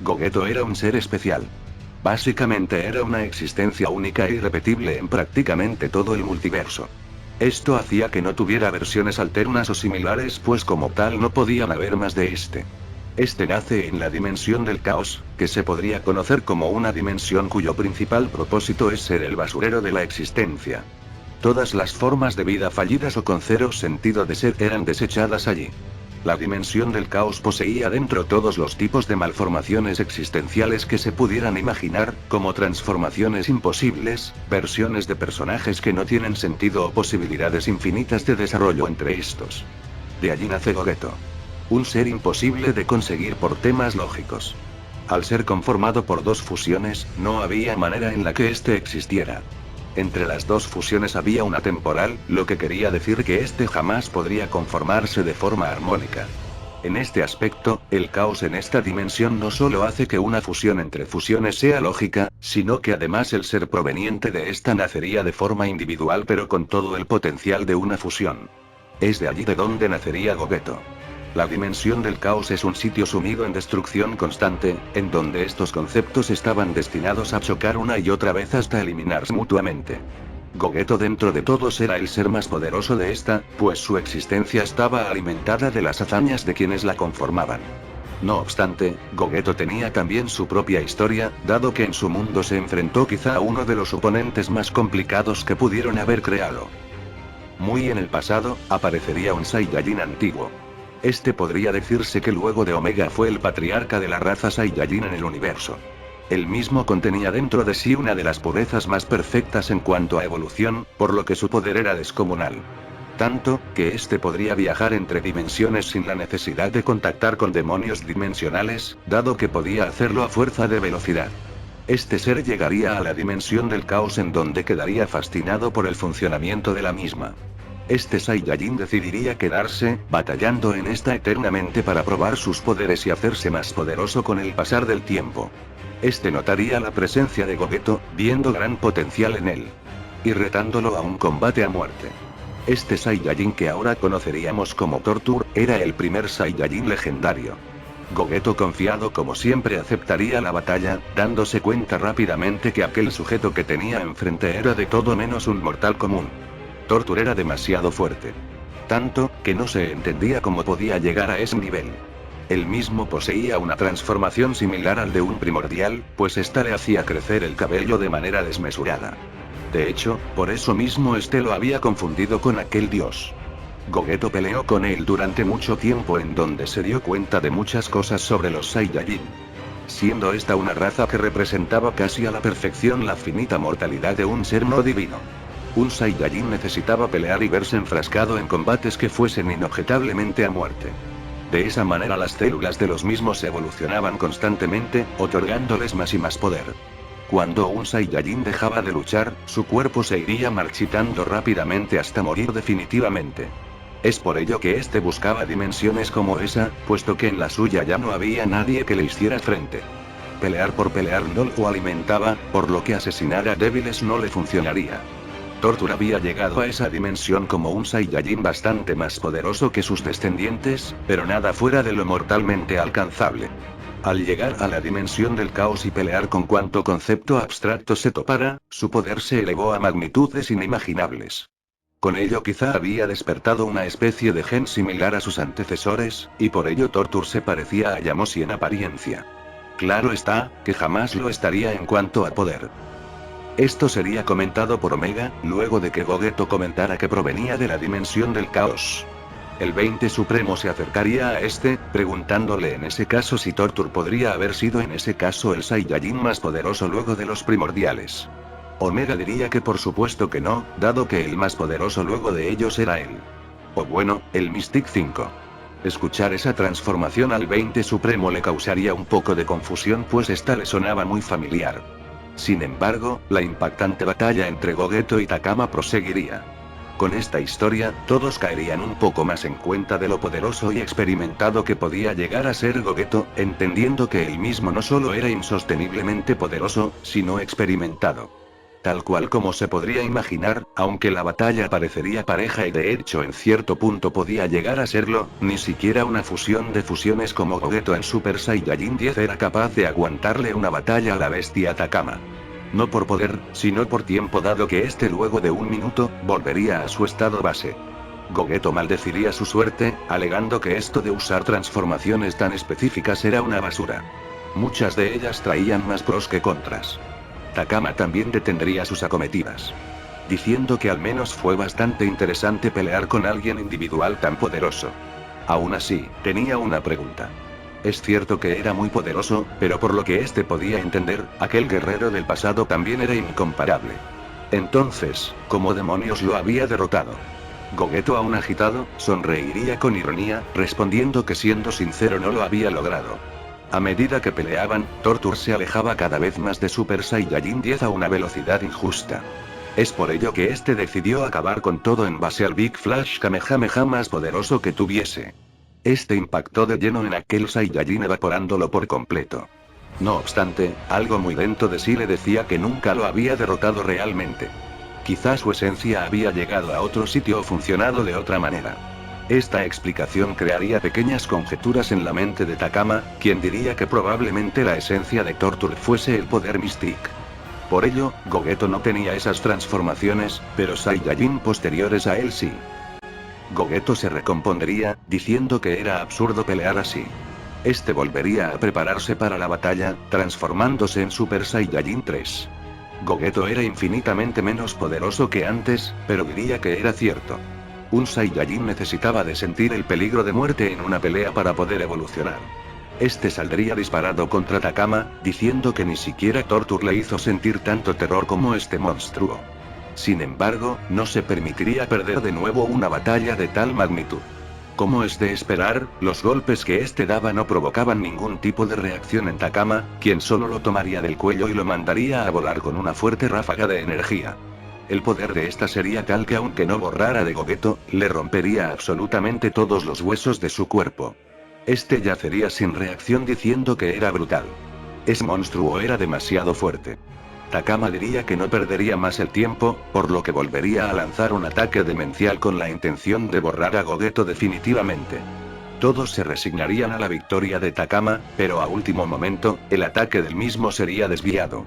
Gogeto era un ser especial. Básicamente era una existencia única e irrepetible en prácticamente todo el multiverso. Esto hacía que no tuviera versiones alternas o similares, pues como tal no podían haber más de este. Este nace en la dimensión del caos, que se podría conocer como una dimensión cuyo principal propósito es ser el basurero de la existencia. Todas las formas de vida fallidas o con cero sentido de ser eran desechadas allí. La dimensión del caos poseía dentro todos los tipos de malformaciones existenciales que se pudieran imaginar, como transformaciones imposibles, versiones de personajes que no tienen sentido o posibilidades infinitas de desarrollo entre estos. De allí nace Gogeto. Un ser imposible de conseguir por temas lógicos. Al ser conformado por dos fusiones, no había manera en la que éste existiera. Entre las dos fusiones había una temporal, lo que quería decir que éste jamás podría conformarse de forma armónica. En este aspecto, el caos en esta dimensión no solo hace que una fusión entre fusiones sea lógica, sino que además el ser proveniente de esta nacería de forma individual pero con todo el potencial de una fusión. Es de allí de donde nacería Gogeto. La dimensión del caos es un sitio sumido en destrucción constante, en donde estos conceptos estaban destinados a chocar una y otra vez hasta eliminarse mutuamente. Gogeto dentro de todos era el ser más poderoso de esta, pues su existencia estaba alimentada de las hazañas de quienes la conformaban. No obstante, Gogeto tenía también su propia historia, dado que en su mundo se enfrentó quizá a uno de los oponentes más complicados que pudieron haber creado. Muy en el pasado, aparecería un Saiyajin antiguo. Este podría decirse que luego de Omega fue el patriarca de la raza Saiyajin en el universo. Él mismo contenía dentro de sí una de las purezas más perfectas en cuanto a evolución, por lo que su poder era descomunal. Tanto, que este podría viajar entre dimensiones sin la necesidad de contactar con demonios dimensionales, dado que podía hacerlo a fuerza de velocidad. Este ser llegaría a la dimensión del caos en donde quedaría fascinado por el funcionamiento de la misma. Este Saiyajin decidiría quedarse, batallando en esta eternamente para probar sus poderes y hacerse más poderoso con el pasar del tiempo. Este notaría la presencia de Gogeto, viendo gran potencial en él. Y retándolo a un combate a muerte. Este Saiyajin que ahora conoceríamos como Torture, era el primer Saiyajin legendario. Gogeto confiado como siempre aceptaría la batalla, dándose cuenta rápidamente que aquel sujeto que tenía enfrente era de todo menos un mortal común. Torture era demasiado fuerte. Tanto, que no se entendía cómo podía llegar a ese nivel. Él mismo poseía una transformación similar al de un primordial, pues ésta le hacía crecer el cabello de manera desmesurada. De hecho, por eso mismo este lo había confundido con aquel dios. Gogeto peleó con él durante mucho tiempo en donde se dio cuenta de muchas cosas sobre los Saiyajin. Siendo esta una raza que representaba casi a la perfección la finita mortalidad de un ser no divino. Un Saiyajin necesitaba pelear y verse enfrascado en combates que fuesen inobjetablemente a muerte. De esa manera las células de los mismos evolucionaban constantemente, otorgándoles más y más poder. Cuando un Saiyajin dejaba de luchar, su cuerpo se iría marchitando rápidamente hasta morir definitivamente. Es por ello que este buscaba dimensiones como esa, puesto que en la suya ya no había nadie que le hiciera frente. Pelear por pelear no lo alimentaba, por lo que asesinar a débiles no le funcionaría. Torture había llegado a esa dimensión como un Saiyajin bastante más poderoso que sus descendientes, pero nada fuera de lo mortalmente alcanzable. Al llegar a la dimensión del caos y pelear con cuanto concepto abstracto se topara, su poder se elevó a magnitudes inimaginables. Con ello quizá había despertado una especie de gen similar a sus antecesores, y por ello Torture se parecía a Yamoshi en apariencia. Claro está, que jamás lo estaría en cuanto a poder. Esto sería comentado por Omega, luego de que Gogeto comentara que provenía de la dimensión del caos. El 20 Supremo se acercaría a este, preguntándole en ese caso si Torture podría haber sido en ese caso el Saiyajin más poderoso luego de los primordiales. Omega diría que por supuesto que no, dado que el más poderoso luego de ellos era él. O bueno, el Mystic 5. Escuchar esa transformación al 20 Supremo le causaría un poco de confusión pues esta le sonaba muy familiar. Sin embargo, la impactante batalla entre Gogeto y Takama proseguiría. Con esta historia, todos caerían un poco más en cuenta de lo poderoso y experimentado que podía llegar a ser Gogeto, entendiendo que él mismo no solo era insosteniblemente poderoso, sino experimentado. Tal cual como se podría imaginar, aunque la batalla parecería pareja y de hecho en cierto punto podía llegar a serlo, ni siquiera una fusión de fusiones como Gogeto en Super Saiyajin 10 era capaz de aguantarle una batalla a la bestia Takama. No por poder, sino por tiempo, dado que este luego de un minuto, volvería a su estado base. Gogeto maldeciría su suerte, alegando que esto de usar transformaciones tan específicas era una basura. Muchas de ellas traían más pros que contras. Takama también detendría sus acometidas, diciendo que al menos fue bastante interesante pelear con alguien individual tan poderoso. Aún así, tenía una pregunta. Es cierto que era muy poderoso, pero por lo que este podía entender, aquel guerrero del pasado también era incomparable. Entonces, ¿cómo demonios lo había derrotado? Gogeto, aún agitado, sonreiría con ironía, respondiendo que siendo sincero no lo había logrado. A medida que peleaban, Tortur se alejaba cada vez más de Super Saiyajin 10 a una velocidad injusta. Es por ello que este decidió acabar con todo en base al Big Flash Kamehameha más poderoso que tuviese. Este impactó de lleno en aquel Saiyajin, evaporándolo por completo. No obstante, algo muy dentro de sí le decía que nunca lo había derrotado realmente. Quizás su esencia había llegado a otro sitio o funcionado de otra manera. Esta explicación crearía pequeñas conjeturas en la mente de Takama, quien diría que probablemente la esencia de Tortur fuese el poder Mystic. Por ello, Gogeto no tenía esas transformaciones, pero Saiyajin posteriores a él sí. Gogeto se recompondría, diciendo que era absurdo pelear así. Este volvería a prepararse para la batalla, transformándose en Super Saiyajin 3. Gogeto era infinitamente menos poderoso que antes, pero diría que era cierto. Un Saiyajin necesitaba de sentir el peligro de muerte en una pelea para poder evolucionar. Este saldría disparado contra Takama, diciendo que ni siquiera Tortur le hizo sentir tanto terror como este monstruo. Sin embargo, no se permitiría perder de nuevo una batalla de tal magnitud. Como es de esperar, los golpes que este daba no provocaban ningún tipo de reacción en Takama, quien solo lo tomaría del cuello y lo mandaría a volar con una fuerte ráfaga de energía. El poder de esta sería tal que aunque no borrara de Gogeto, le rompería absolutamente todos los huesos de su cuerpo. Este yacería sin reacción diciendo que era brutal. Ese monstruo era demasiado fuerte. Takama diría que no perdería más el tiempo, por lo que volvería a lanzar un ataque demencial con la intención de borrar a Gogeto definitivamente. Todos se resignarían a la victoria de Takama, pero a último momento, el ataque del mismo sería desviado.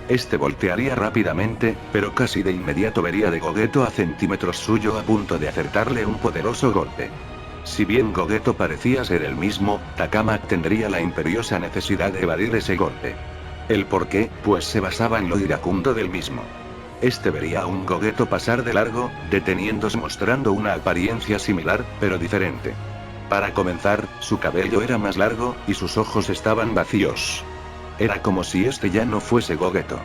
Este voltearía rápidamente, pero casi de inmediato vería de Gogeto a centímetros suyo a punto de acertarle un poderoso golpe. Si bien Gogeto parecía ser el mismo, Takama tendría la imperiosa necesidad de evadir ese golpe. ¿El por qué? Pues se basaba en lo iracundo del mismo. Este vería a un Gogeto pasar de largo, deteniéndose mostrando una apariencia similar, pero diferente. Para comenzar, su cabello era más largo, y sus ojos estaban vacíos. Era como si este ya no fuese Gogeto.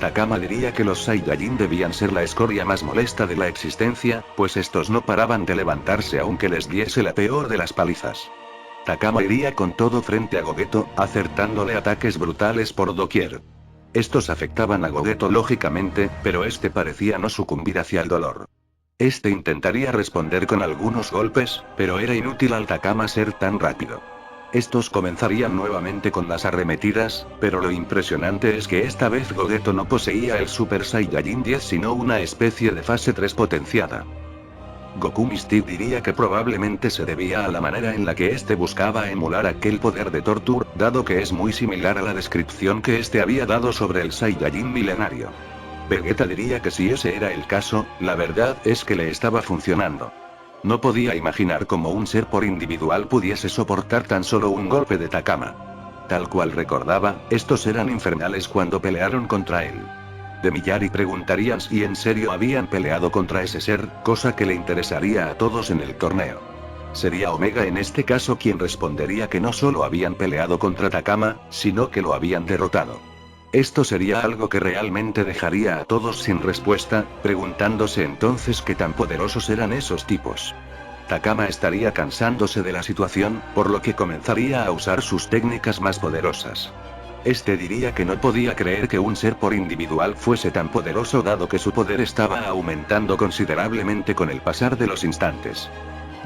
Takama diría que los Saiyajin debían ser la escoria más molesta de la existencia, pues estos no paraban de levantarse aunque les diese la peor de las palizas. Takama iría con todo frente a Gogeto, acertándole ataques brutales por doquier. Estos afectaban a Gogeto lógicamente, pero este parecía no sucumbir hacia el dolor. Este intentaría responder con algunos golpes, pero era inútil al Takama ser tan rápido. Estos comenzarían nuevamente con las arremetidas, pero lo impresionante es que esta vez Gogeto no poseía el Super Saiyajin 10 sino una especie de fase 3 potenciada. Goku Mystic diría que probablemente se debía a la manera en la que este buscaba emular aquel poder de Tortur, dado que es muy similar a la descripción que este había dado sobre el Saiyajin milenario. Vegeta diría que si ese era el caso, la verdad es que le estaba funcionando. No podía imaginar cómo un ser por individual pudiese soportar tan solo un golpe de Takama. Tal cual recordaba, estos eran infernales cuando pelearon contra él. De Miyari preguntarían si en serio habían peleado contra ese ser, cosa que le interesaría a todos en el torneo. Sería Omega en este caso quien respondería que no solo habían peleado contra Takama, sino que lo habían derrotado. Esto sería algo que realmente dejaría a todos sin respuesta, preguntándose entonces qué tan poderosos eran esos tipos. Takama estaría cansándose de la situación, por lo que comenzaría a usar sus técnicas más poderosas. Este diría que no podía creer que un ser por individual fuese tan poderoso dado que su poder estaba aumentando considerablemente con el pasar de los instantes.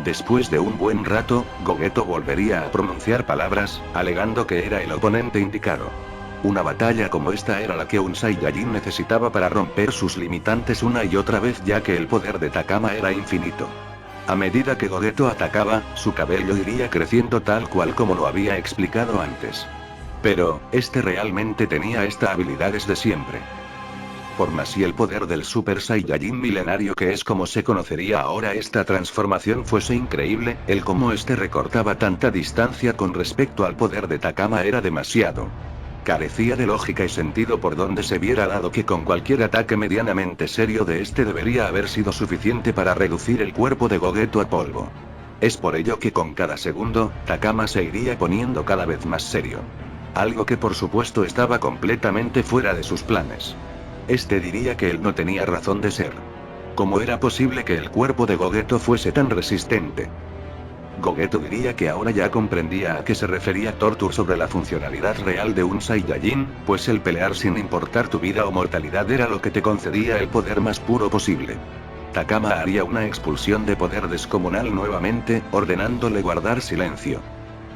Después de un buen rato, Gogeto volvería a pronunciar palabras, alegando que era el oponente indicado. Una batalla como esta era la que un Saiyajin necesitaba para romper sus limitantes una y otra vez, ya que el poder de Takama era infinito. A medida que Gogeto atacaba, su cabello iría creciendo tal cual como lo había explicado antes. Pero, este realmente tenía esta habilidad desde siempre. Por más y el poder del Super Saiyajin milenario, que es como se conocería ahora esta transformación, fuese increíble, el cómo este recortaba tanta distancia con respecto al poder de Takama era demasiado. Carecía de lógica y sentido por donde se viera, dado que con cualquier ataque medianamente serio de este debería haber sido suficiente para reducir el cuerpo de Gogeto a polvo. Es por ello que con cada segundo, Takama se iría poniendo cada vez más serio. Algo que por supuesto estaba completamente fuera de sus planes. Este diría que él no tenía razón de ser. ¿Cómo era posible que el cuerpo de Gogeto fuese tan resistente? Gogeto diría que ahora ya comprendía a qué se refería Torture sobre la funcionalidad real de un Saiyajin, pues el pelear sin importar tu vida o mortalidad era lo que te concedía el poder más puro posible. Takama haría una expulsión de poder descomunal nuevamente, ordenándole guardar silencio.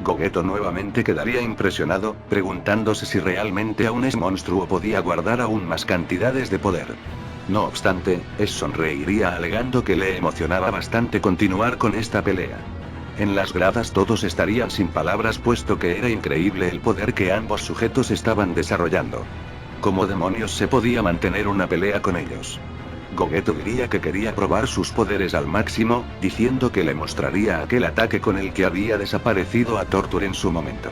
Gogeto nuevamente quedaría impresionado, preguntándose si realmente aún ese monstruo podía guardar aún más cantidades de poder. No obstante, sonreiría alegando que le emocionaba bastante continuar con esta pelea. En las gradas todos estarían sin palabras, puesto que era increíble el poder que ambos sujetos estaban desarrollando. ¿Cómo demonios se podía mantener una pelea con ellos? Gogeto diría que quería probar sus poderes al máximo, diciendo que le mostraría aquel ataque con el que había desaparecido a Torture en su momento.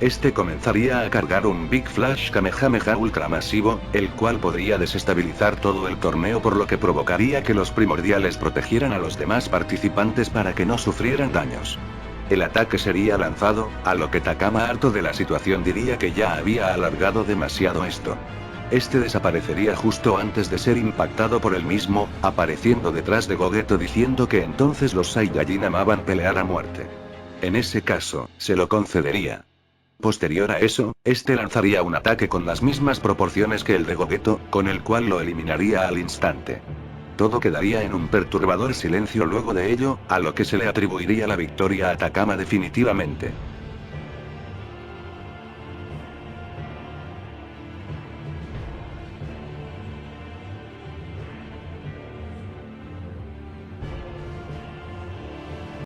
Este comenzaría a cargar un Big Flash Kamehameha ultramasivo, el cual podría desestabilizar todo el torneo, por lo que provocaría que los primordiales protegieran a los demás participantes para que no sufrieran daños. El ataque sería lanzado, a lo que Takama, harto de la situación, diría que ya había alargado demasiado esto. Este desaparecería justo antes de ser impactado por él mismo, apareciendo detrás de Gogeto diciendo que entonces los Saiyajin amaban pelear a muerte. En ese caso, se lo concedería. Posterior a eso, este lanzaría un ataque con las mismas proporciones que el de Gogeto, con el cual lo eliminaría al instante. Todo quedaría en un perturbador silencio luego de ello, a lo que se le atribuiría la victoria a Takama definitivamente.